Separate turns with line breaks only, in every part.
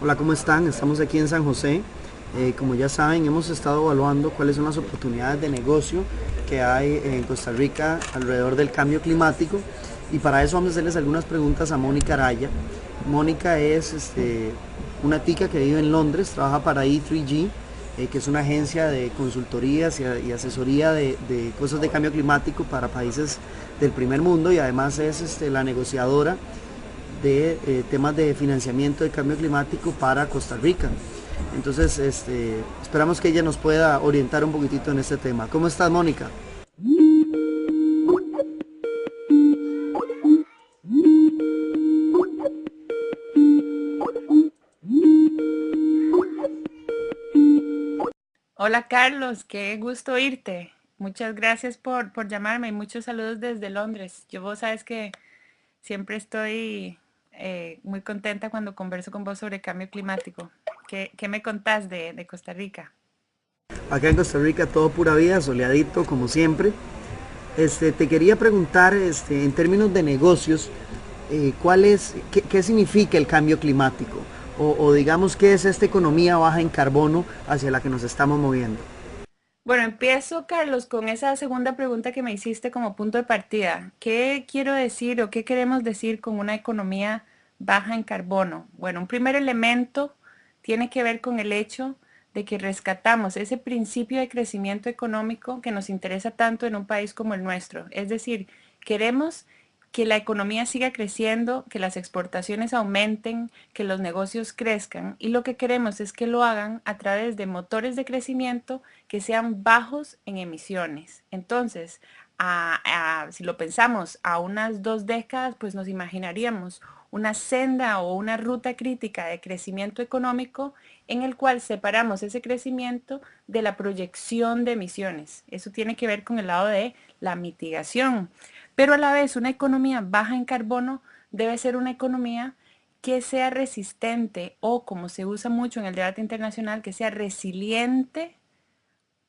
Hola, ¿cómo están? Estamos aquí en San José. Como ya saben, hemos estado evaluando cuáles son las oportunidades de negocio que hay en Costa Rica alrededor del cambio climático y para eso vamos a hacerles algunas preguntas a Mónica Araya. Mónica es una tica que vive en Londres, trabaja para E3G, que es una agencia de consultorías y asesoría de cosas de cambio climático para países del primer mundo y además es la negociadora de temas de financiamiento de cambio climático para Costa Rica. Entonces, esperamos que ella nos pueda orientar un poquitito en este tema. ¿Cómo estás, Mónica?
Hola Carlos, qué gusto oírte. Muchas gracias por llamarme y muchos saludos desde Londres. Vos sabes que siempre estoy muy contenta cuando converso con vos sobre cambio climático. ¿Qué me contás de Costa Rica?
Acá en Costa Rica todo pura vida, soleadito como siempre. Te quería preguntar, en términos de negocios, qué significa el cambio climático? O digamos, ¿qué es esta economía baja en carbono hacia la que nos estamos moviendo?
Bueno, empiezo, Carlos, con esa segunda pregunta que me hiciste como punto de partida. ¿Qué quiero decir o qué queremos decir con una economía baja en carbono? Bueno, un primer elemento tiene que ver con el hecho de que rescatamos ese principio de crecimiento económico que nos interesa tanto en un país como el nuestro. Es decir, queremos que la economía siga creciendo, que las exportaciones aumenten, que los negocios crezcan y lo que queremos es que lo hagan a través de motores de crecimiento que sean bajos en emisiones. Entonces, si lo pensamos a unas 2 décadas, pues nos imaginaríamos una senda o una ruta crítica de crecimiento económico en el cual separamos ese crecimiento de la proyección de emisiones. Eso tiene que ver con el lado de la mitigación. Pero a la vez, una economía baja en carbono debe ser una economía que sea resistente o, como se usa mucho en el debate internacional, que sea resiliente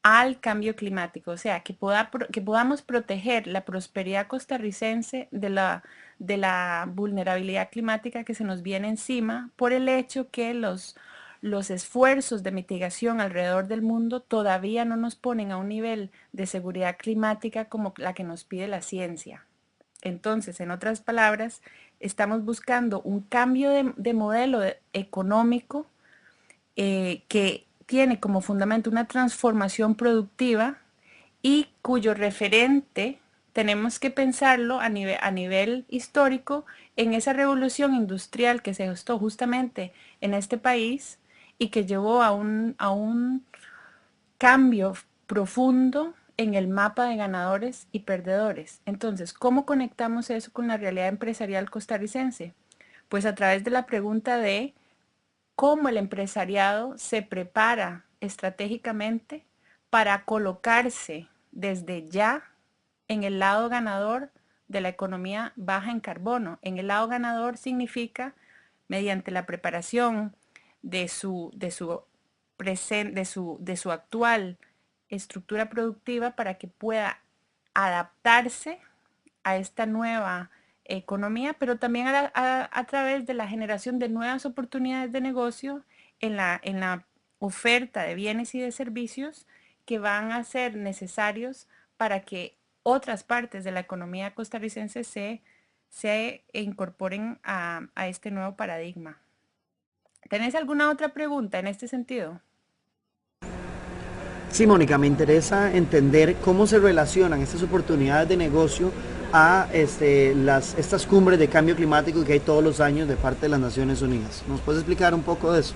al cambio climático, o sea, que podamos proteger la prosperidad costarricense de la vulnerabilidad climática que se nos viene encima por el hecho que los esfuerzos de mitigación alrededor del mundo todavía no nos ponen a un nivel de seguridad climática como la que nos pide la ciencia. Entonces, en otras palabras, estamos buscando un cambio de modelo económico que tiene como fundamento una transformación productiva y cuyo referente tenemos que pensarlo a nivel histórico en esa revolución industrial que se gestó justamente en este país y que llevó a un cambio profundo en el mapa de ganadores y perdedores. Entonces, ¿cómo conectamos eso con la realidad empresarial costarricense? Pues a través de la pregunta de cómo el empresariado se prepara estratégicamente para colocarse desde ya en el lado ganador de la economía baja en carbono. En el lado ganador significa mediante la preparación de su actual estructura productiva para que pueda adaptarse a esta nueva economía, pero también a través de la generación de nuevas oportunidades de negocio en la oferta de bienes y de servicios que van a ser necesarios para que otras partes de la economía costarricense se incorporen a este nuevo paradigma. ¿Tenés alguna otra pregunta en este sentido?
Sí, Mónica, me interesa entender cómo se relacionan estas oportunidades de negocio a estas cumbres de cambio climático que hay todos los años de parte de las Naciones Unidas. ¿Nos puedes explicar un poco de eso?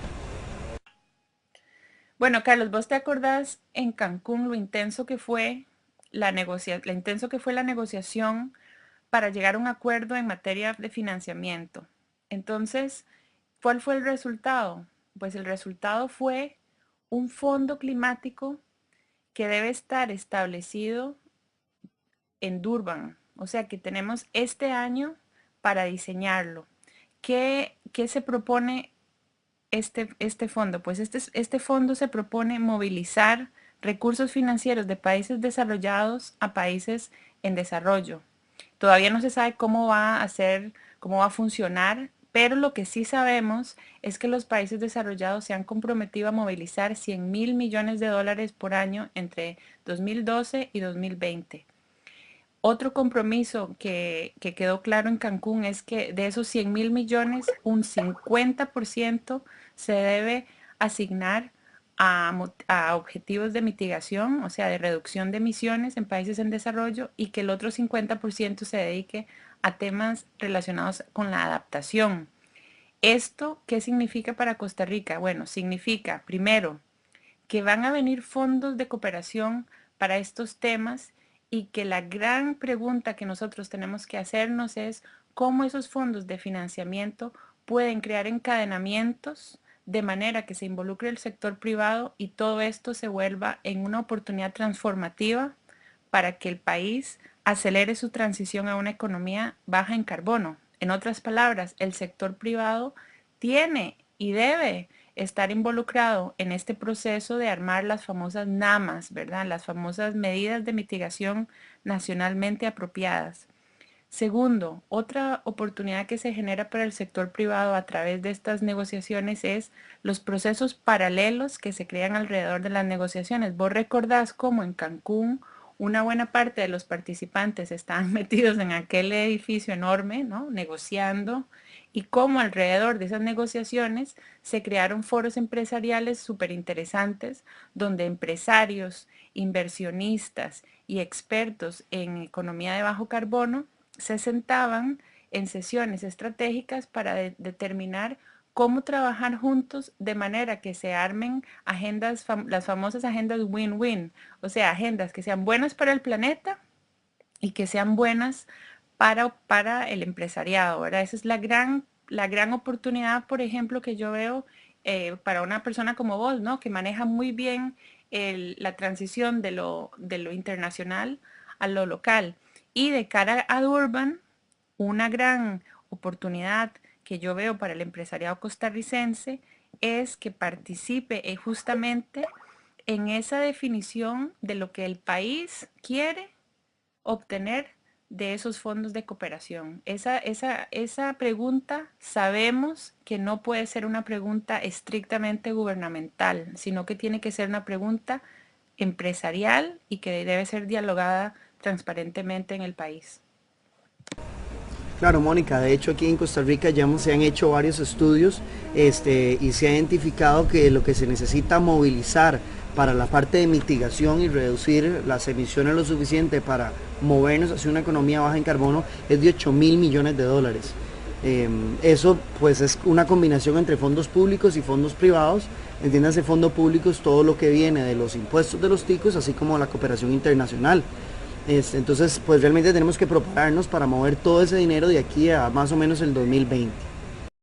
Bueno, Carlos, ¿vos te acordás en Cancún lo intenso que fue la negociación para llegar a un acuerdo en materia de financiamiento? Entonces, ¿cuál fue el resultado? Pues el resultado fue un fondo climático que debe estar establecido en Durban. O sea que tenemos este año para diseñarlo. ¿Qué se propone este fondo? Pues este fondo se propone movilizar recursos financieros de países desarrollados a países en desarrollo. Todavía no se sabe cómo va a funcionar, Pero lo que sí sabemos es que los países desarrollados se han comprometido a movilizar 100.000 millones de dólares por año entre 2012 y 2020. Otro compromiso que quedó claro en Cancún es que de esos 100.000 millones, un 50% se debe asignar a objetivos de mitigación, o sea, de reducción de emisiones en países en desarrollo, y que el otro 50% se dedique a temas relacionados con la adaptación. ¿Esto qué significa para Costa Rica? Bueno, significa, primero, que van a venir fondos de cooperación para estos temas y que la gran pregunta que nosotros tenemos que hacernos es cómo esos fondos de financiamiento pueden crear encadenamientos de manera que se involucre el sector privado y todo esto se vuelva en una oportunidad transformativa para que el país acelere su transición a una economía baja en carbono. En otras palabras, el sector privado tiene y debe estar involucrado en este proceso de armar las famosas NAMAs, ¿verdad? Las famosas medidas de mitigación nacionalmente apropiadas. Segundo, otra oportunidad que se genera para el sector privado a través de estas negociaciones es los procesos paralelos que se crean alrededor de las negociaciones. Vos recordás cómo en Cancún una buena parte de los participantes estaban metidos en aquel edificio enorme, ¿no? Negociando, y cómo alrededor de esas negociaciones se crearon foros empresariales súper interesantes donde empresarios, inversionistas y expertos en economía de bajo carbono se sentaban en sesiones estratégicas para determinar cómo trabajar juntos de manera que se armen agendas, las famosas agendas win-win, o sea, agendas que sean buenas para el planeta y que sean buenas para el empresariado, ¿verdad? Esa es la gran oportunidad, por ejemplo, que yo veo para una persona como vos, ¿no? Que maneja muy bien la transición de lo internacional a lo local. Y de cara a Urban, una gran oportunidad que yo veo para el empresariado costarricense es que participe justamente en esa definición de lo que el país quiere obtener de esos fondos de cooperación. Esa pregunta sabemos que no puede ser una pregunta estrictamente gubernamental, sino que tiene que ser una pregunta empresarial y que debe ser dialogada transparentemente en el país.
Claro, Mónica, de hecho aquí en Costa Rica ya se han hecho varios estudios y se ha identificado que lo que se necesita movilizar para la parte de mitigación y reducir las emisiones lo suficiente para movernos hacia una economía baja en carbono es de 8.000 millones de dólares. Eso pues es una combinación entre fondos públicos y fondos privados. Entiéndase, fondos públicos todo lo que viene de los impuestos de los ticos, así como la cooperación internacional. Entonces, pues realmente tenemos que prepararnos para mover todo ese dinero de aquí a más o menos el 2020.